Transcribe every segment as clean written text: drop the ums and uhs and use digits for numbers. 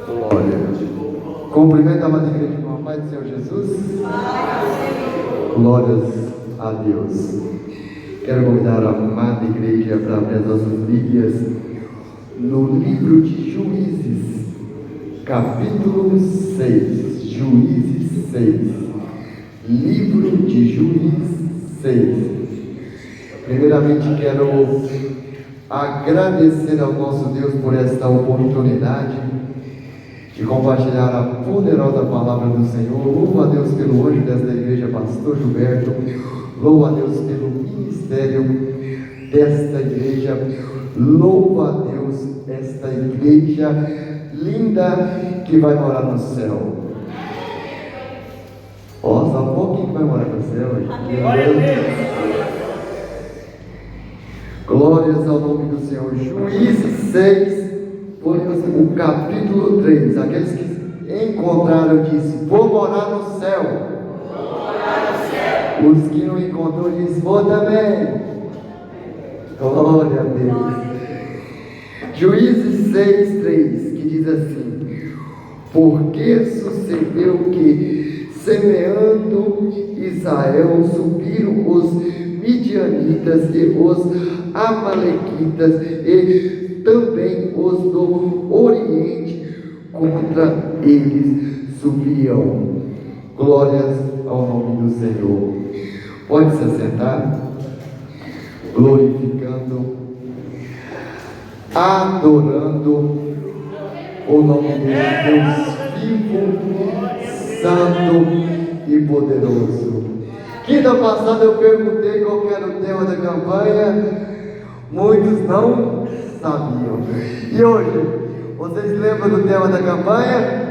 Glória. Cumprimento a amada igreja com a paz do Senhor Jesus. Glórias a Deus. Quero convidar a amada igreja para abrir as nossas Bíblias no livro de Juízes, capítulo 6. Juízes 6. Livro de Juízes 6. Primeiramente quero agradecer ao nosso Deus por esta oportunidade de compartilhar a poderosa palavra do Senhor. Louvo a Deus pelo anjo desta igreja, pastor Gilberto. Louvo a Deus pelo ministério desta igreja. Louvo a Deus esta igreja linda que vai morar no céu. Ó, só um pouquinho que vai morar no céu. Glórias ao nome do Senhor. Juízes 6, o capítulo 3. Aqueles que encontraram dizem: vou morar no céu. Os que não encontrou dizem: vou também. Glória a Deus. Juízes 6, 3, que diz assim: porque sucedeu que, semeando Israel, subiram os midianitas e os amalequitas e também os do Oriente contra eles subiam. Glórias ao nome do Senhor. Pode se assentar, glorificando, adorando o nome de Deus vivo, santo e poderoso. Quinta passada eu perguntei qual era o tema da campanha. Muitos não sabiam. E hoje, vocês lembram do tema da campanha?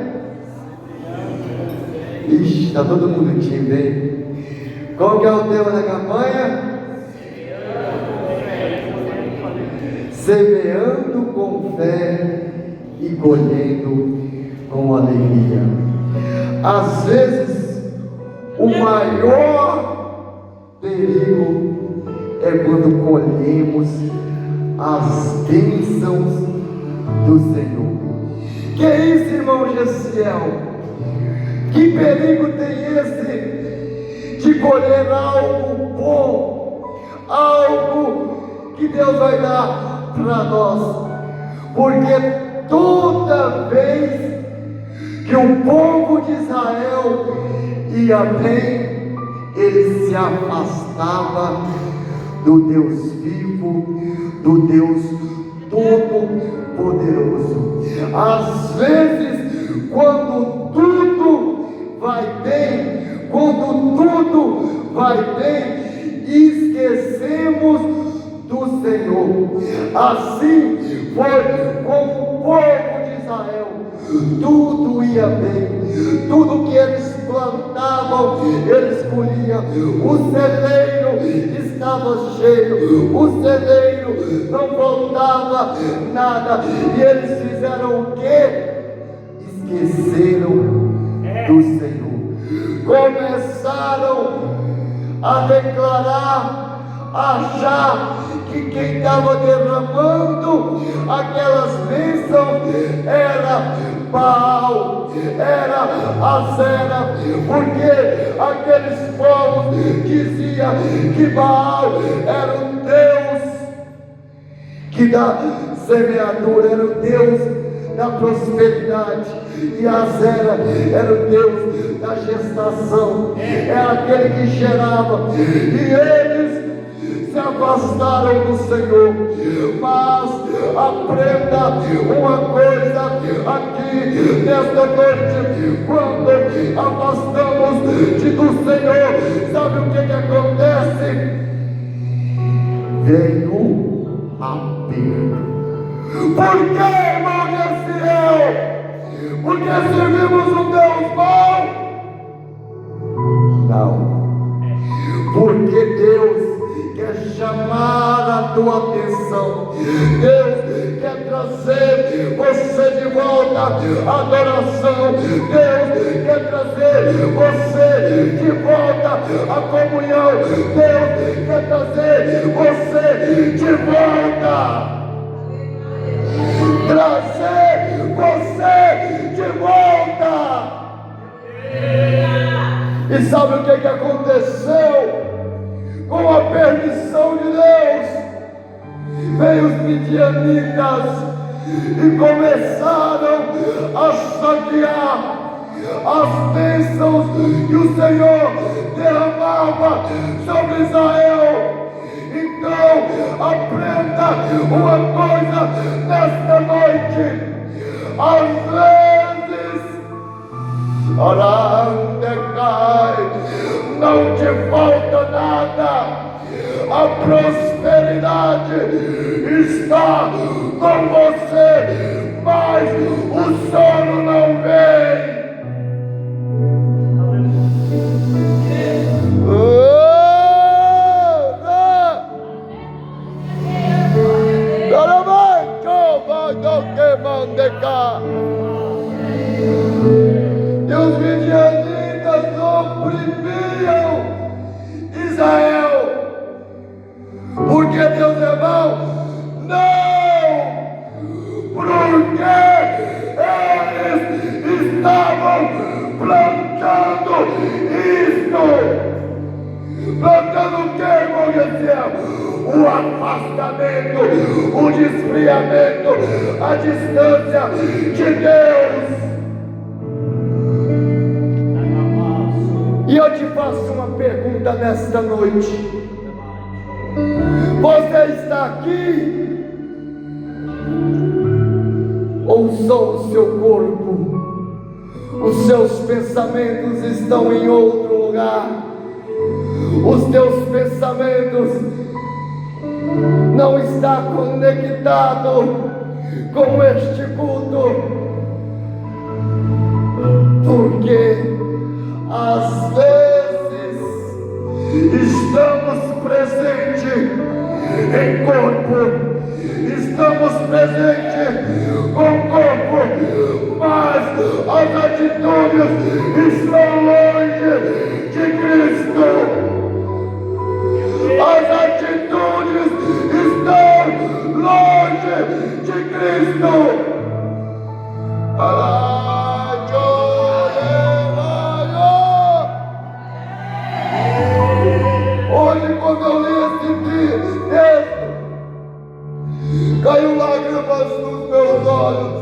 Ixi, está todo mundo tímido, hein? Qual que é o tema da campanha? Semeando com fé e colhendo com alegria. Às vezes, o maior perigo é quando colhemos as bênçãos do Senhor. Que é isso, irmão Gessiel? Que perigo tem esse de colher algo bom, algo que Deus vai dar para nós? Porque toda vez que o povo de Israel ia bem, ele se afastava do Deus vivo, do Deus todo-poderoso. Às vezes, quando tudo vai bem, esquecemos do Senhor. Assim foi com o povo de Israel. Tudo ia bem, tudo que eles plantavam, eles colhiam. O celeiro estava cheio, o celeiro não faltava nada. E eles fizeram o quê? Esqueceram do Senhor. Começaram a declarar, a achar que quem estava derramando aquelas bênçãos era Baal, era Azera, porque aqueles povos diziam que Baal era o Deus que da semeadura, era o Deus da prosperidade, e Azera era o Deus da gestação, era aquele que gerava, e eles se afastaram do Senhor. Mas aprenda uma coisa aqui nesta noite: quando afastamos do Senhor, sabe o que acontece? Vem o aperto. Por que, irmão Gessiel? Porque servimos um Deus bom? Não. Porque Deus quer chamar a tua atenção. Deus quer trazer você de volta à adoração. Deus quer trazer você de volta à comunhão. Deus quer trazer você de volta sabe o que aconteceu? Com a permissão de Deus, veio os midianitas e começaram a saquear as bênçãos que o Senhor derramava sobre Israel. Então, aprenda uma coisa nesta noite: às vezes, não te falta nada. A prosperidade está com você, mas o sono não vem. E os midianitas oprimiam Israel. Porque Deus é mau? Não! Porque eles estavam plantando isto. Plantando o que, irmão Gessiel? O afastamento, o desfriamento, a distância de Deus. E eu te faço uma pergunta nesta noite. Você está aqui? Ou só o seu corpo? Os seus pensamentos estão em outro lugar. Os teus pensamentos não estão conectados com este culto. Porque às vezes estamos presentes em corpo, estamos presentes com corpo, mas as atitudes estão longe de Cristo. As atitudes estão longe de Cristo. Hoje, quando eu li esse texto, caiu lágrimas nos meus olhos.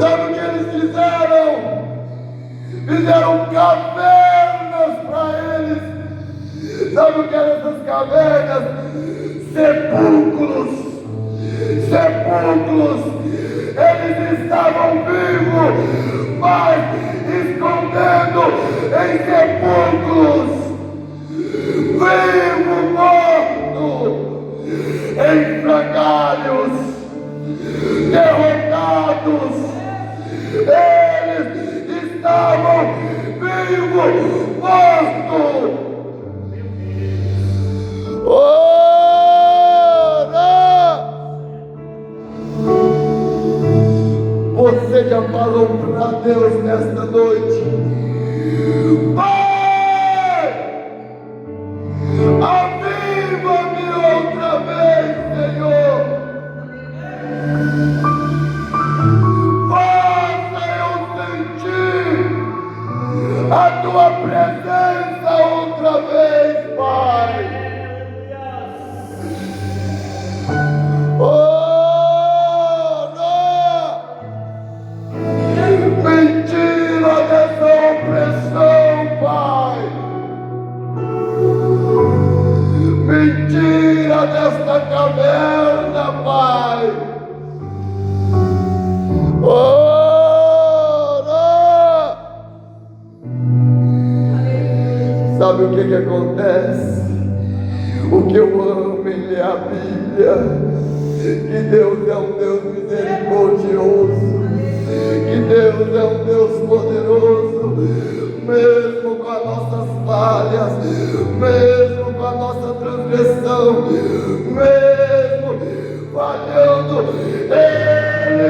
Sabe o que eles fizeram? Fizeram cavernas para eles. Sabe o que eram essas cavernas? Sepulcros. Sepulcros. Eles estavam vivos, mas escondendo em sepulcros. Vivo, morto, em frangalhos, derrotados. Eles estavam vivos, mortos. Ora! Você já falou para Deus nesta noite? Pai, aviva-me outra vez, Senhor. Faça eu sentir a tua presença outra vez, Pai. Mentira desta caverna, Pai. Ora! Sabe o que acontece? O que eu amo em ler a Bíblia, que Deus é um Deus misericordioso, que Deus é um Deus poderoso, mesmo com as nossas falhas, mesmo com a nossa transgressão, mesmo falhando, Ele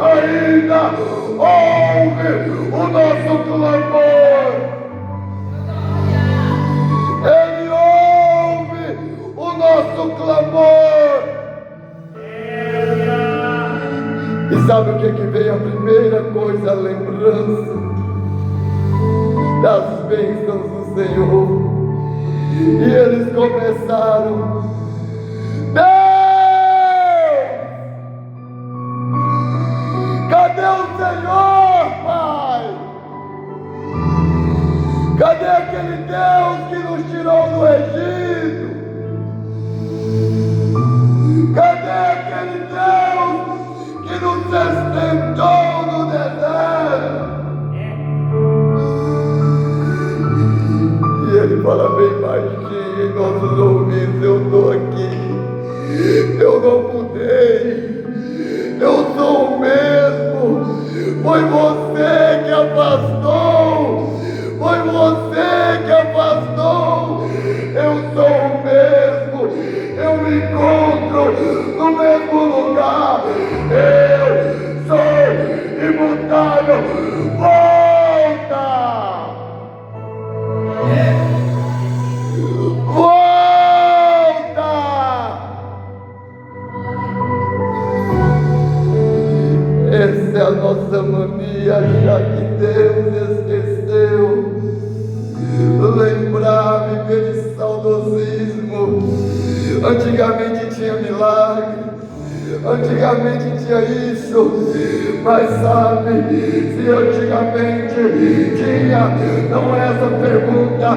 ainda ouve o nosso clamor. Ele ouve o nosso clamor. E sabe o que vem a primeira coisa? A lembrança das bênçãos do Senhor. E eles começaram: Deus, cadê o Senhor, Pai? Cadê aquele Deus que nos tirou do Egito? Cadê aquele Deus que nos sustentou no deserto? E ele fala bem baixinho em nossos ouvidos: eu estou aqui, eu não mudei, eu sou o mesmo. Foi você que afastou, foi você que afastou. Eu sou o mesmo, eu me encontro no mesmo lugar. Eu sou imutável. Volta! Volta! Essa é a nossa mania, achar que Deus esqueceu. Lembrar, viver de saudosismo. Antigamente tinha milagre, antigamente tinha isso, mas sabe, se antigamente tinha, não é essa pergunta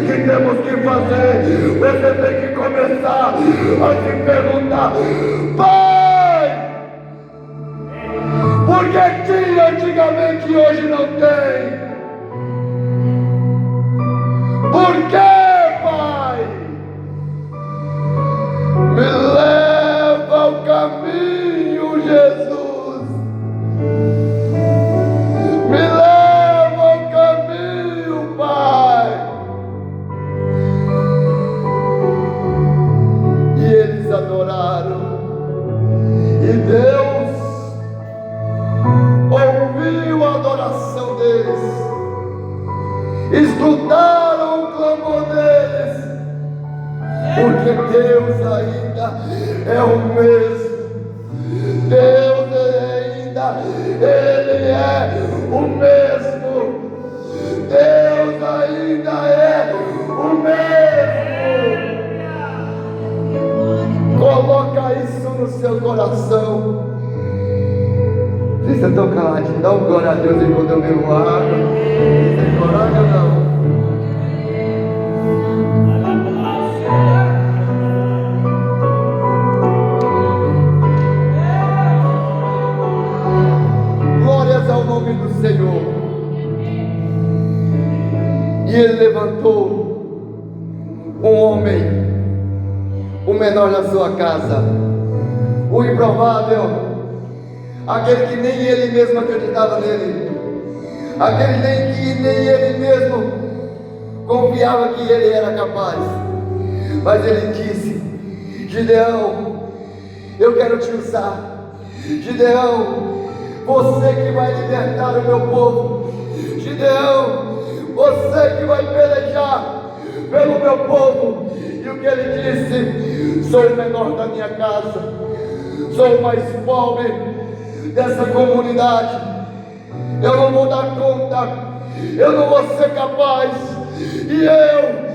que temos que fazer. Você tem que começar a se perguntar: Pai, por que tinha antigamente e hoje não tem? Por que, Pai? Me leva ao caminho, Jesus. Me leva ao caminho, Pai. E eles adoraram. E Deus ouviu a adoração deles. Escutaram o clamor deles. Porque Deus ainda é o mesmo. Deus ainda, Ele é o mesmo. Deus ainda é o mesmo. Coloca isso no seu coração. Vocês estão caladinhos? Dá um glória a Deus enquanto eu bebo água. Vocês têm coragem ou não? Ao nome do Senhor. E ele levantou um homem, o menor da sua casa, o improvável, aquele que nem ele mesmo acreditava nele, aquele que nem ele mesmo confiava que ele era capaz. Mas ele disse: Gideão, eu quero te usar. Gideão, você que vai libertar o meu povo. Gideão, você que vai pelejar pelo meu povo. E o que ele disse: sou o menor da minha casa, sou o mais pobre dessa comunidade, eu não vou dar conta, eu não vou ser capaz. E eu,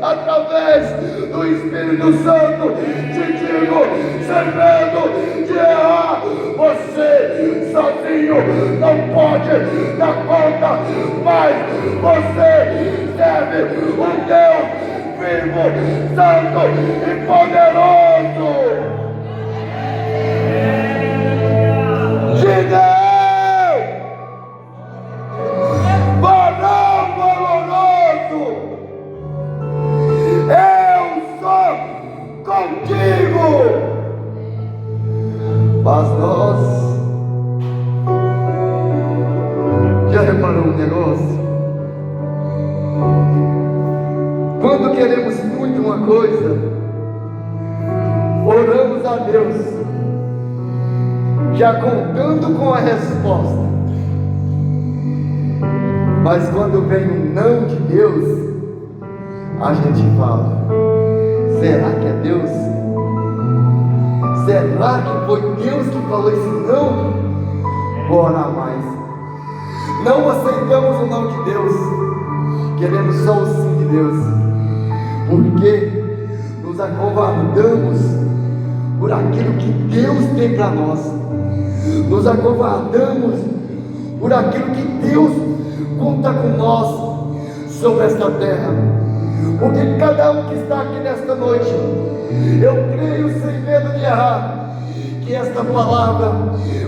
através do Espírito Santo, te digo, sem medo de errar, você sozinho não pode dar conta, mas você serve um Deus vivo, santo e poderoso. Gideão, varão valoroso, eu sou contigo. Mas nós, já reparou um negócio? Quando queremos muito uma coisa, oramos a Deus, já contando com a resposta. Mas quando vem o não de Deus, a gente fala: será que é Deus? Será que foi Deus que falou esse não? Vou orar mais. Não aceitamos o não de Deus, queremos só o sim de Deus, porque nos acovardamos por aquilo que Deus tem para nós, nos acovardamos por aquilo que Deus conta com nós sobre esta terra, porque cada um que está aqui nesta noite, eu creio sem medo de errar, que esta palavra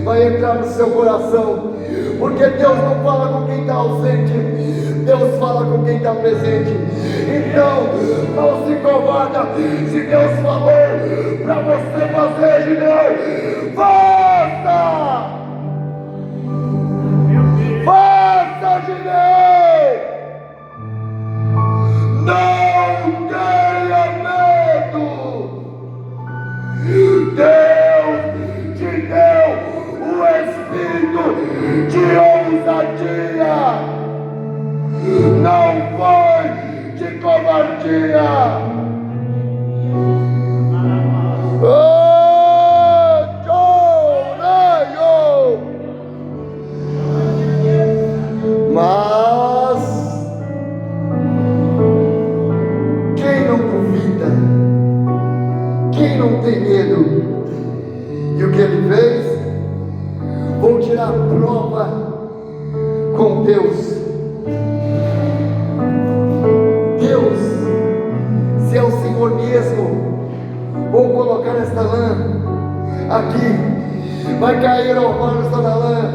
vai entrar no seu coração, porque Deus não fala com quem está ausente, Deus fala com quem está presente. Então, não se covarda. Se Deus falou para você fazer, Gideão, faça! Faça, Gideão! Não tenha medo! Deus te deu o espírito de ousadia, não foi de covardia. Mas quem não duvida, quem não tem medo, e o que ele fez? Vou tirar prova com Deus. Deus, se é o Senhor mesmo, vou colocar esta lã aqui, vai cair orvalhos da lã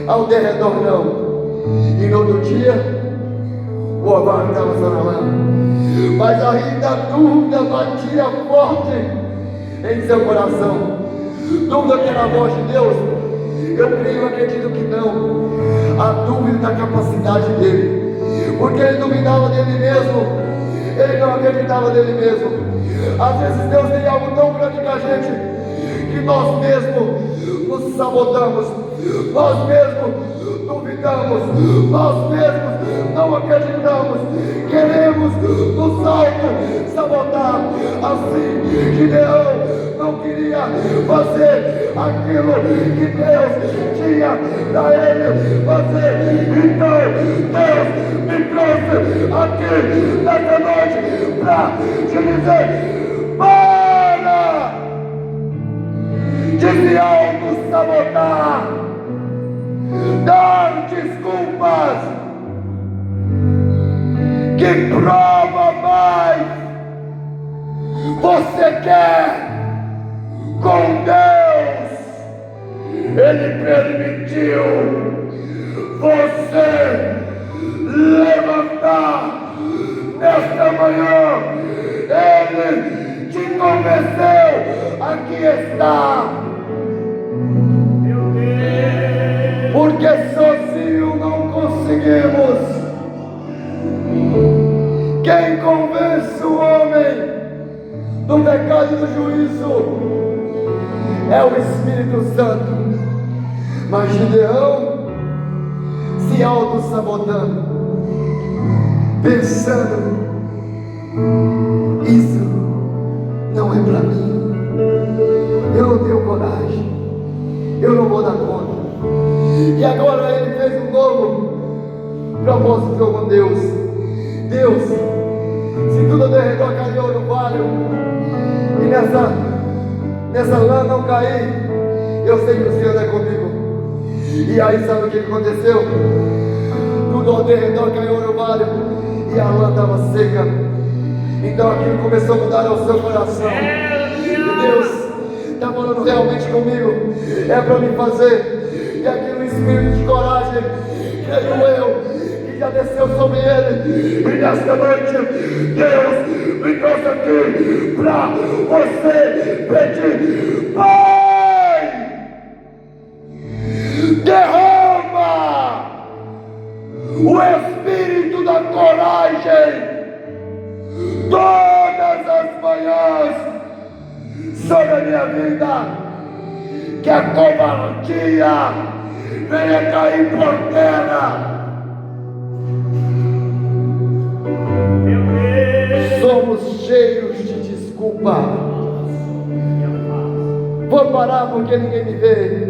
ao derredor não. E no outro dia, o orvalho estava só na lã, mas ainda a dúvida batia forte em seu coração. Dúvida que era a voz de Deus? Eu creio, acredito que não. A dúvida da capacidade dele, porque ele duvidava dele mesmo, ele não acreditava dele mesmo. Às vezes Deus tem algo tão grande com a gente, que nós mesmos nos sabotamos, nós mesmos duvidamos, nós mesmos não acreditamos, queremos nos auto-sabotar. Assim, Gideão não queria fazer aquilo que Deus tinha para ele fazer. Então Deus me trouxe aqui nessa noite para te dizer: para de se auto-sabotar, dar desculpas. Que prova mais você quer com Deus? Ele permitiu você levantar nesta manhã, ele te convenceu, aqui está. Porque sozinho não conseguimos. Quem convence o homem do pecado e do juízo é o Espírito Santo. Mas Gideão se auto-sabotando, pensando: isso não é para mim, eu não tenho coragem, eu não vou dar conta. E agora ele fez um novo propósito com Deus. Deus, se tudo ao redor caiu no vale e nessa lã não cair, eu sei que o Senhor é comigo. E aí sabe o que aconteceu? Tudo ao redor caiu no vale e a lã estava seca. Então aquilo começou a mudar o seu coração. E Deus está falando realmente comigo, é para me fazer. E aquele espírito de coragem, creio eu, que já desceu sobre ele. E nesta noite, Deus me trouxe aqui para você pedir: Pai, derrama o espírito da coragem todas as manhãs sobre a minha vida. Que a covardia venha cair por terra. Somos cheios de desculpa. Vou parar porque ninguém me vê.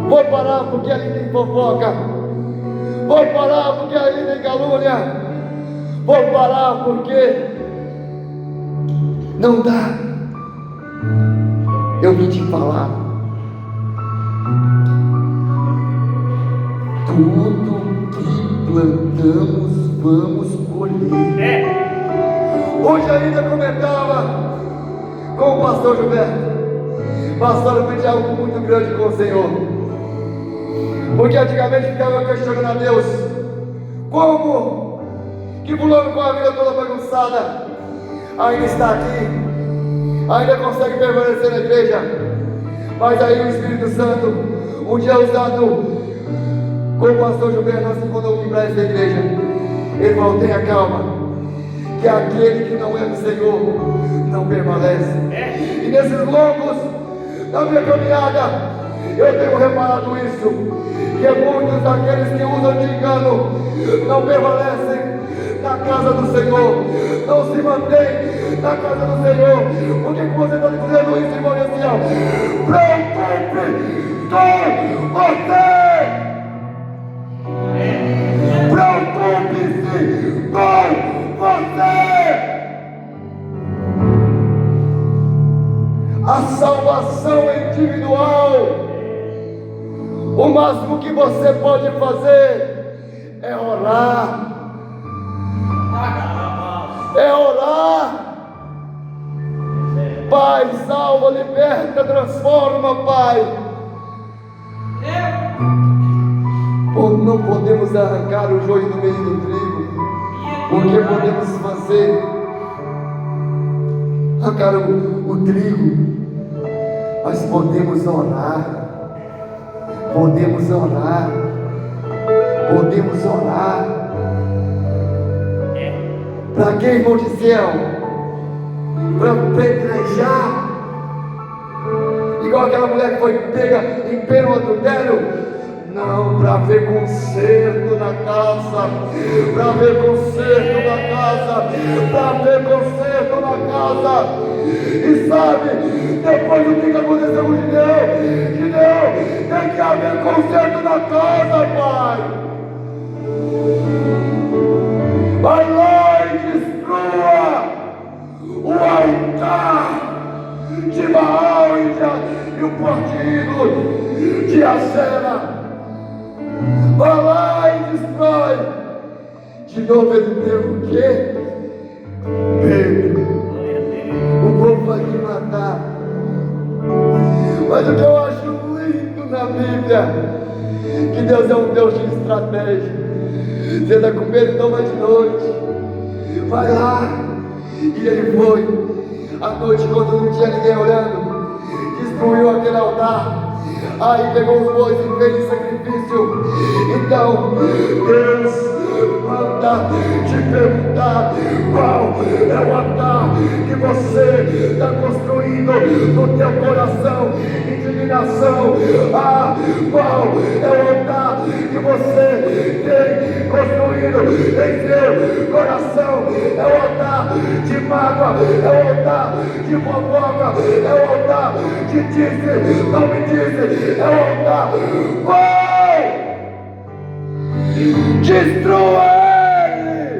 Vou parar porque ali tem fofoca. Vou parar porque ali tem calúnia. Vou parar porque não dá. Eu vim te falar. Tudo que plantamos vamos colher. Hoje ainda comentava com o pastor Gilberto. Pastor, eu pedi algo muito grande com o Senhor. Porque antigamente ficava questionando a Deus: como que fulano com a vida toda bagunçada ainda está aqui, ainda consegue permanecer na igreja? Mas aí o Espírito Santo, um dia usado com o pastor Gilberto, assim, quando eu vim para essa igreja, ele falou: tenha calma, que aquele que não é do Senhor não permanece. E nesses longos da minha caminhada, eu tenho reparado isso, que muitos daqueles que usam de engano não permanecem na casa do Senhor, não se mantém na casa do Senhor. Por que você está dizendo isso, irmão? Assim, ó, preocupe-se com você. A salvação é individual. O máximo que você pode fazer é orar. É orar. Pai, salva, liberta, transforma, Pai. Não podemos arrancar o joio do meio do trigo, porque podemos fazer arrancar o trigo, mas podemos orar. Podemos orar. Podemos orar. Para quê, irmão de céu? Para pedrejar, igual aquela mulher que foi pega em pleno adultério? Não, para ver conserto na casa, para ver conserto na casa, para ver conserto na casa. E sabe, depois do que aconteceu com Gideão? Gideão, tem que haver conserto na casa, Pai. Vai lá e destrua o altar de Baal e o portino de Acera. Vai lá e destrói. De novo ele teve o quê? Medo. O povo vai te matar. Mas o que eu acho lindo na Bíblia, que Deus é um Deus de estratégia. Você está com medo, então vai de noite. Vai lá. E ele foi. À noite, quando não tinha ninguém olhando, destruiu aquele altar. Aí pegou os bois e fez sacrifício. Então Deus manda te perguntar: qual é o altar que você está construindo no teu coração? Indignação. Qual é o altar que você tem construído em seu coração? É o altar de mágoa, é o altar de fofoca, é o altar de disse, não me disse. É o altar. Destrua ele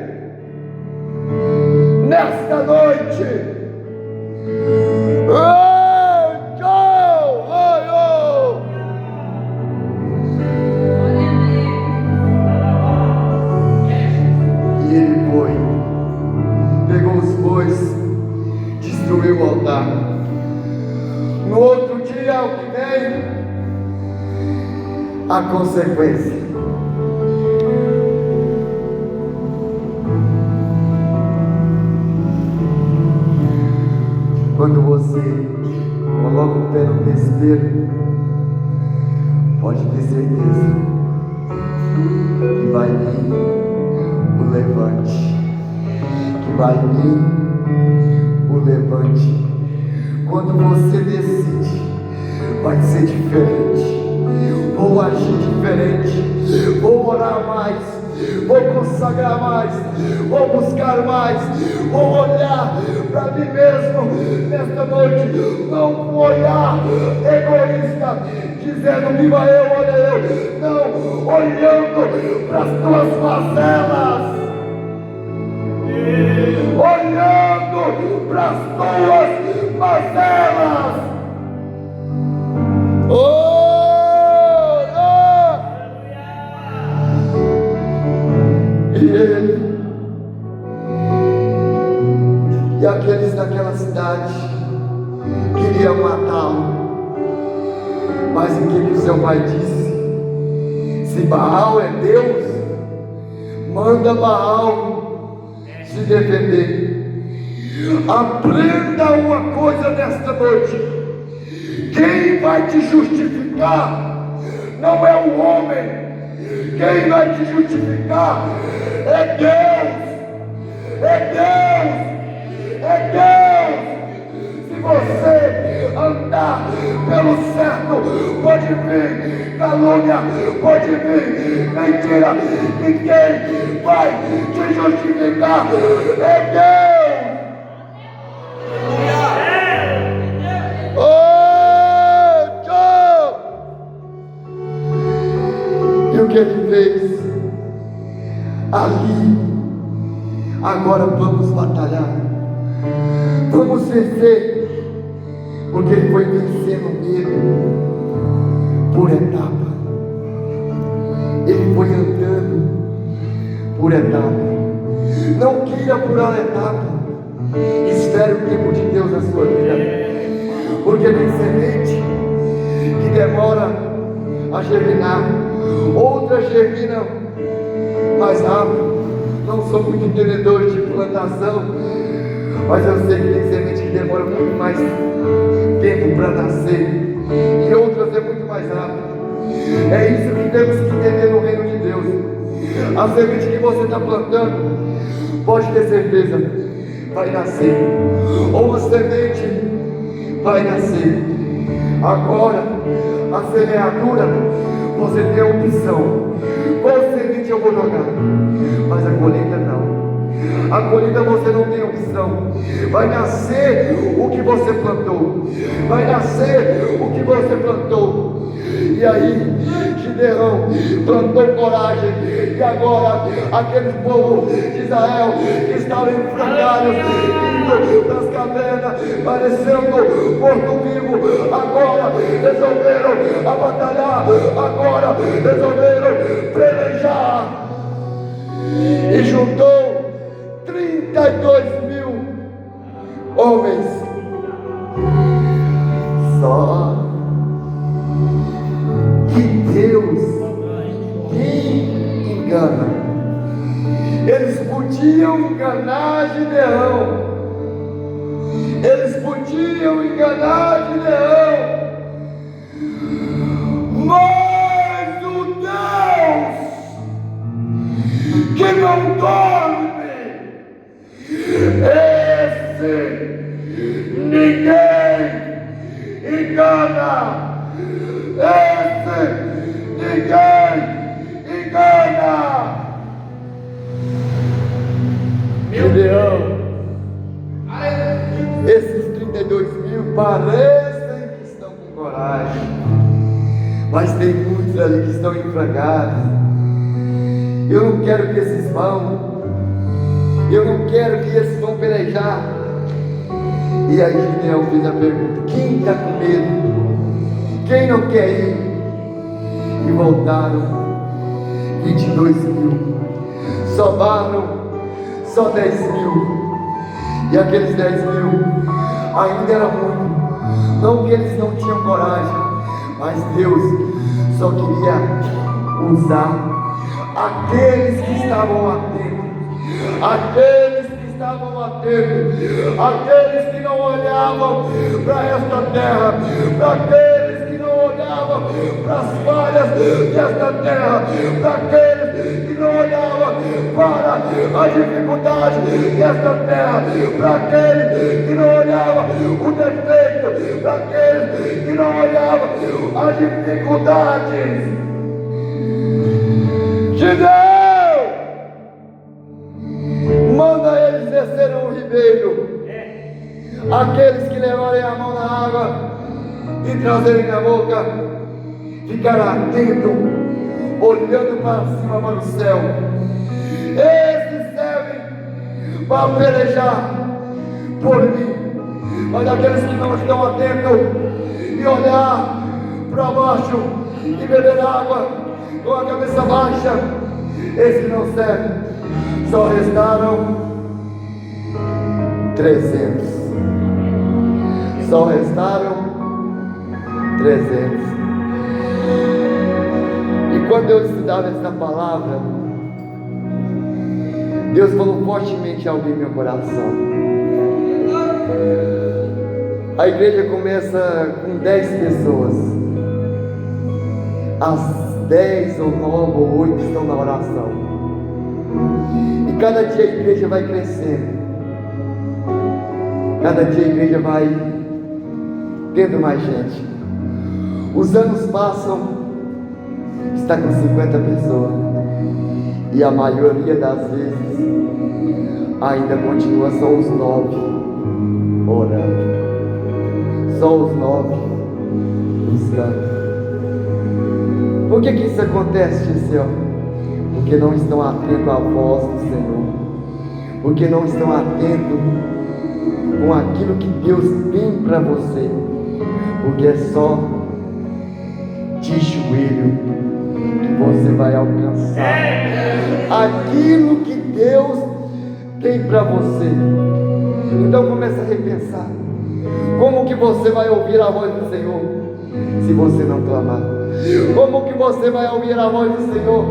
nesta noite. E ele foi, pegou os bois, destruiu o altar. No outro dia, o que veio? A consequência. Quando você coloca o pé no vespeiro, pode ter certeza que vai vir o levante. Que vai vir o levante. Quando você decide, vai ser diferente. Vou agir diferente, vou orar mais, vou consagrar mais, vou buscar mais, vou olhar para mim mesmo nesta noite, não com um olhar egoísta, dizendo viva eu, olha eu, não, olhando para as tuas mazelas, olhando para as tuas mazelas. E ele e aqueles daquela cidade queriam matá-lo, mas o que o seu pai disse? Se Baal é Deus, manda Baal se defender. Aprenda uma coisa nesta noite: quem vai te justificar não é o homem, quem vai te justificar é Deus, é Deus, é Deus. Se você andar pelo certo, pode vir calúnia, pode vir mentira, e quem vai te justificar é Deus. E o que ele fez? Ali, agora vamos batalhar, vamos vencer, porque ele foi vencendo o medo por etapa, ele foi andando por etapa. Não queira pular etapa, espere o tempo de Deus na sua vida, porque tem semente que demora a germinar, outras germinam mais rápido. Não sou muito entendedor de plantação, mas eu sei que tem semente que demora muito mais tempo para nascer, e outras é muito mais rápido. É isso que temos que entender no reino de Deus. A semente que você está plantando, pode ter certeza, vai nascer, ou uma semente vai nascer. Agora, a semeadura, você tem a opção: qual semente eu vou jogar? Mas a colheita não. A colheita você não tem opção. Vai nascer o que você plantou. Vai nascer o que você plantou. E aí, Gideão plantou coragem. E agora, aquele povo de Israel que estava enfrentado, indo das cavernas, parecendo morto-vivo, agora resolveram batalhar, agora resolveram pelejar. E juntou 32.000 homens. Só que Deus, quem engana? Eles podiam enganar Gideão, eles podiam enganar Gideão, mas o Deus que não dorme, esse ninguém engana. Esse ninguém engana. Gideão, esses 32.000 parecem que estão com coragem, mas tem muitos ali que estão enfrancados. Eu não quero que esses vão, eu não quero que esses vão pelejar. E aí Gideão fez a pergunta: quem está com medo? Quem não quer ir? E voltaram 22.000, sobraram só 10.000. E aqueles 10.000 ainda era muito. Não que eles não tinham coragem, mas Deus só queria usar aqueles que estavam atentos, aqueles que estavam atentos, aqueles que não olhavam para esta terra, para aqueles que não olhavam para as falhas desta terra, para aqueles que não olhavam para a dificuldade desta terra, para aqueles que não olhavam o defeito, para aqueles que não olhavam as dificuldades. Gideão, primeiro. Aqueles que levarem a mão na água e trazerem na boca, ficará atento, olhando para cima, para o céu. Esses servem para pelejar por mim. Mas aqueles que não estão atentos e olhar para baixo e beber água com a cabeça baixa, esses não servem. Só restaram 300. Só restaram 300. E quando eu estudava essa palavra, Deus falou fortemente ao meu coração. A igreja começa com 10 pessoas. As 10 ou 9 ou 8 estão na oração. E cada dia a igreja vai crescendo. Cada dia a igreja vai tendo mais gente. Os anos passam, está com 50 pessoas. E a maioria das vezes ainda continua só os 9 orando. Só os 9 buscando. Por que isso acontece, Gisele? Porque não estão atentos à voz do Senhor. Porque não estão atentos com aquilo que Deus tem para você. Porque é só de joelho que você vai alcançar aquilo que Deus tem para você. Então comece a repensar. Como que você vai ouvir a voz do Senhor se você não clamar? Como que você vai ouvir a voz do Senhor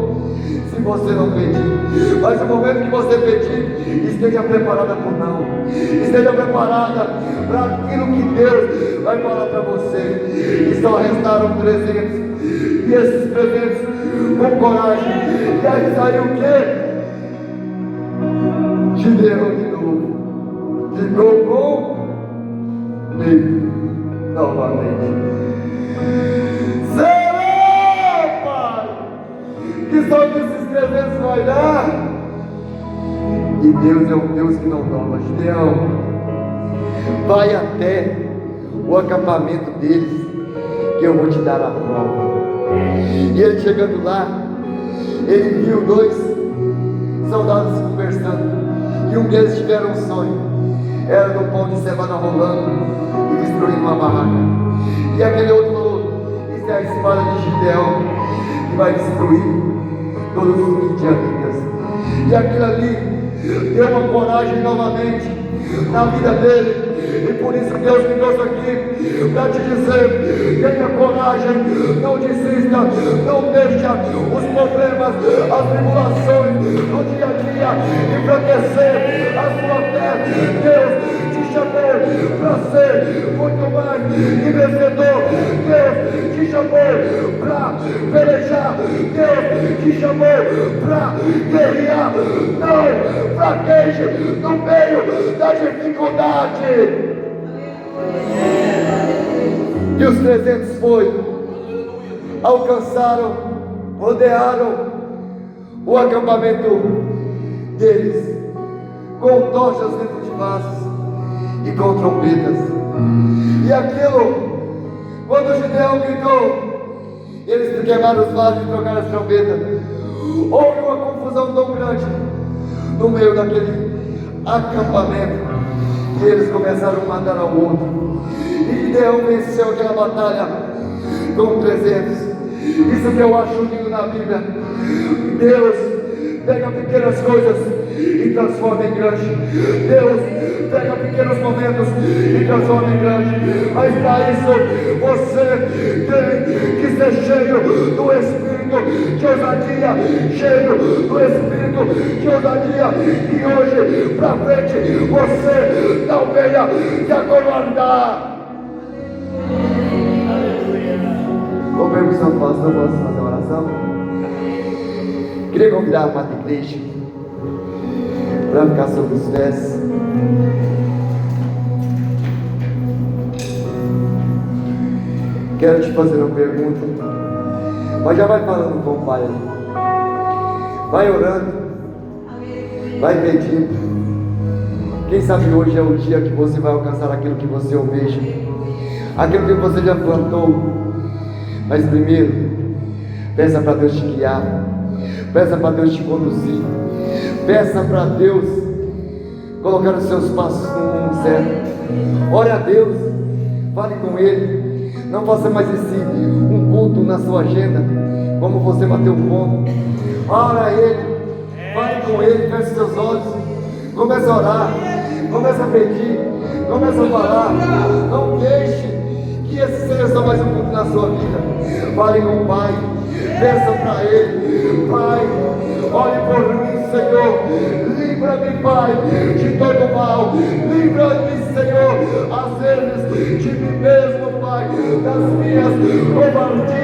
se você não pedir? Mas no momento que você pedir, esteja preparada para o não. Esteja preparada para aquilo que Deus vai falar para você. E só restaram 300. E esses 300 com coragem. E aí saiu o quê? Gideão de novo. Ficou com medo novamente. Será, Pai, que só desses 300 vai dar? E Deus é um Deus que não dorme. Gideão, vai até o acampamento deles, que eu vou te dar a prova. E ele chegando lá, ele viu 2 soldados conversando. E um deles tiveram um sonho. Era do pão de cevada rolando e destruindo uma barraca. E aquele outro falou: isso é a espada de Gideão, que vai destruir todos os midianitas. E aquilo ali deu uma coragem novamente na vida dele. E por isso Deus me trouxe aqui para te dizer: tenha coragem, não desista, não deixa os problemas, as tribulações do dia a dia enfraquecer a sua fé. Deus te chamou para ser muito mais que vencedor. Deus te chamou para pelejar. Deus te chamou para guerrear. Não fraqueje no meio da dificuldade. E os 300 alcançaram, rodearam o acampamento deles, com tochas dentro de vasos e com trombetas. E aquilo, quando o Gideão gritou, eles queimaram os vasos e trocaram as trombetas. Houve uma confusão tão grande no meio daquele acampamento, que eles começaram a matar ao outro. E Gideão venceu aquela batalha com 300. Isso que eu acho lindo na Bíblia. Deus pega pequenas coisas e transforma em grande. Deus pega pequenos momentos e transforma em grande. Mas para isso você tem que ser cheio do Espírito de ousadia, cheio do Espírito de ousadia. E hoje para frente você não venha se acovardar. Com permissão do pastor, posso fazer uma oração? Queria convidar a amada igreja para ficar sobre os pés. Quero te fazer uma pergunta, mas já vai falando com o Pai aí. Vai orando, vai pedindo. Quem sabe hoje é o dia que você vai alcançar aquilo que você almeja, aquilo que você já plantou. Mas primeiro, peça para Deus te guiar, peça para Deus te conduzir, peça para Deus colocar os seus passos no rumo certo. Ore a Deus, fale com Ele. Não faça mais um culto na sua agenda, como você bateu o ponto. Ora a Ele, fale com Ele, feche seus olhos, comece a orar, comece a pedir, comece a falar. Não deixe que esse seja só mais um culto na sua vida. Fale com o Pai, peça para Ele: Pai, olhe por mim, Senhor, livra-me, Pai, de todo mal, livra-me, Senhor, às vezes de mim mesmo, Pai, das minhas covardias.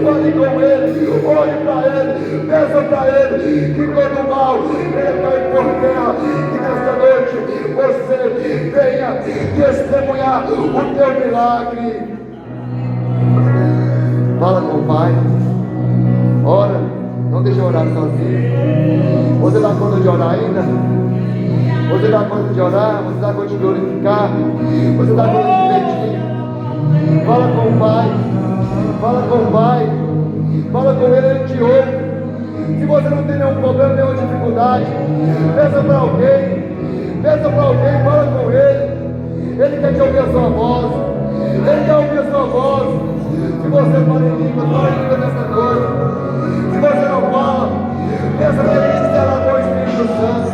Fale com Ele, olhe para Ele, peça para Ele que todo mal Ele cai por terra, e nesta noite você venha testemunhar o teu milagre. Fala com o Pai, ora, não deixa eu orar sozinho. Você dá conta de orar ainda? Você dá conta de orar? Você dá conta de glorificar? Você dá conta de pedir? Fala com o Pai, fala com o Pai, fala com Ele, Ele te ouve. Se você não tem nenhum problema, nenhuma dificuldade, peça para alguém, fala com Ele. Ele quer te ouvir a sua voz, Ele quer ouvir a sua voz. Se você fala em língua nessa noite. Se você não fala, peça para Ele te dar a voz do Espírito Santo.